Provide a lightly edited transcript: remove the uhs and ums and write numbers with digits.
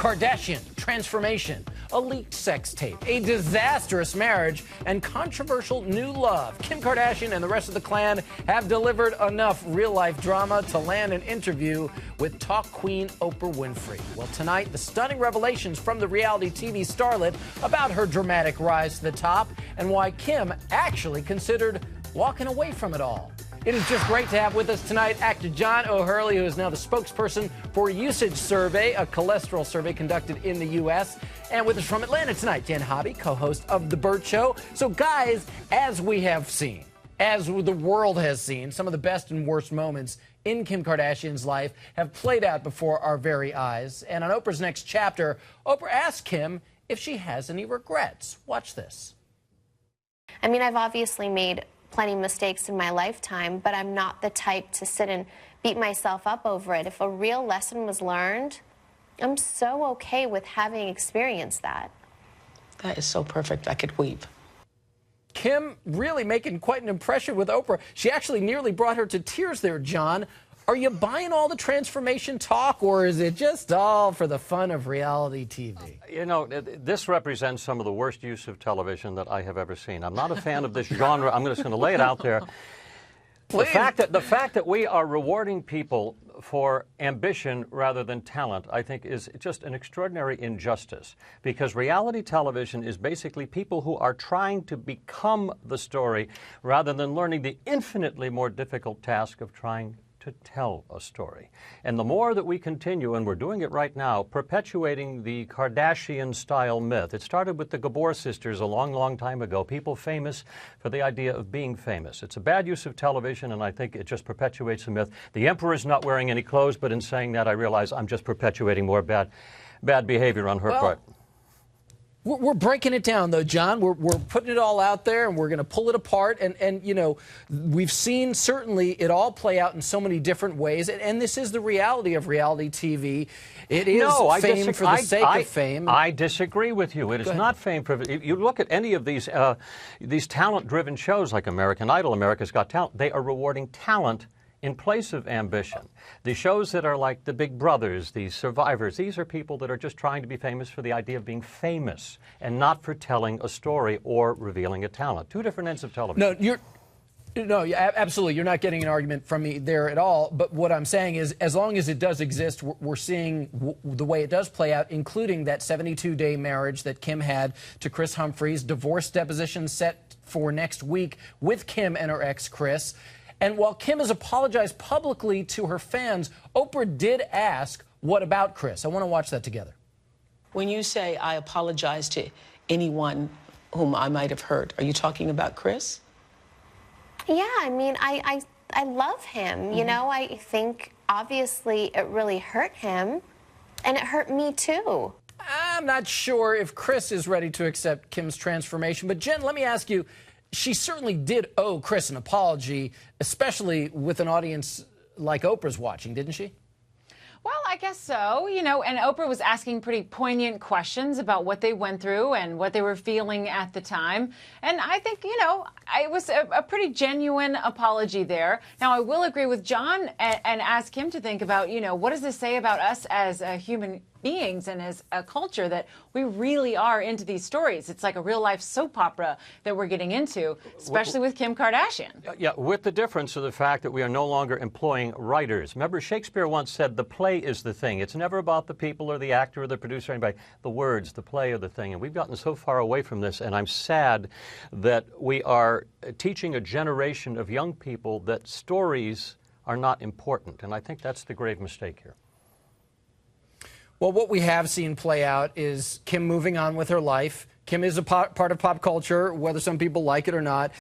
Kardashian transformation, a leaked sex tape, a disastrous marriage, and controversial new love. Kim Kardashian and the rest of the clan have delivered enough real-life drama to land an interview with talk queen Oprah Winfrey. Well, tonight, the stunning revelations from the reality TV starlet about her dramatic rise to the top and why Kim actually considered walking away from it all. It is just great to have with us tonight actor John O'Hurley, who is now the spokesperson for Usage Survey, a cholesterol survey conducted in the U.S. And with us from Atlanta tonight, Jen Hobby, co-host of The Burt Show. So, guys, as we have seen, as the world has seen, some of the best and worst moments in Kim Kardashian's life have played out before our very eyes. And on Oprah's next chapter, Oprah asked Kim if she has any regrets. Watch this. I mean, I've obviously made plenty of mistakes in my lifetime, but I'm not the type to sit and beat myself up over it. If a real lesson was learned, I'm so okay with having experienced that. That is so perfect. I could weep. Kim really making quite an impression with Oprah. She actually nearly brought her to tears there, John. Are you buying all the transformation talk, or is it just all for the fun of reality TV? You know, this represents some of the worst use of television that I have ever seen. I'm not a fan of this genre. I'm just going to lay it out there. The fact that we are rewarding people for ambition rather than talent, I think, is just an extraordinary injustice, because reality television is basically people who are trying to become the story rather than learning the infinitely more difficult task of trying to tell a story. And the more that we continue, and we're doing it right now, perpetuating the Kardashian-style myth. It started with the Gabor sisters a long, long time ago, people famous for the idea of being famous. It's a bad use of television, and I think it just perpetuates the myth. The emperor's not wearing any clothes, but in saying that, I realize I'm just perpetuating more bad behavior on her part. We're breaking it down, though, John. We're putting it all out there, and we're going to pull it apart. And, you know, we've seen certainly it all play out in so many different ways. And this is the reality of reality TV. It is fame for the sake of fame. I disagree with you. It is not fame for... You look at any of these talent-driven shows like American Idol, America's Got Talent, they are rewarding talent in place of ambition. The shows that are like The Big Brothers, the Survivors, these are people that are just trying to be famous for the idea of being famous and not for telling a story or revealing a talent. Two different ends of television. No, absolutely. You're not getting an argument from me there at all. But what I'm saying is, as long as it does exist, we're seeing the way it does play out, including that 72-day marriage that Kim had to Kris Humphries, divorce deposition set for next week with Kim and her ex, Kris. And while Kim has apologized publicly to her fans, Oprah did ask, what about Kris? I want to watch that together. When you say I apologize to anyone whom I might have hurt, are you talking about Kris? Yeah, I mean, I love him. You know, I think obviously it really hurt him, and it hurt me too. I'm not sure if Kris is ready to accept Kim's transformation, but Jen, let me ask you, she certainly did owe Kris an apology, especially with an audience like Oprah's watching, didn't she? Well, I guess so, you know, and Oprah was asking pretty poignant questions about what they went through and what they were feeling at the time. And I think, you know, it was a pretty genuine apology there. Now, I will agree with John and ask him to think about, you know, what does this say about us as human beings and as a culture, that we really are into these stories. It's like a real-life soap opera that we're getting into, especially with Kim Kardashian. Yeah, with the difference of the fact that we are no longer employing writers. Remember, Shakespeare once said the play is the thing. It's never about the people or the actor or the producer or anybody. The words, the play are the thing. And we've gotten so far away from this, and I'm sad that we are teaching a generation of young people that stories are not important. And I think that's the grave mistake here. Well, what we have seen play out is Kim moving on with her life. Kim is a part of pop culture, whether some people like it or not.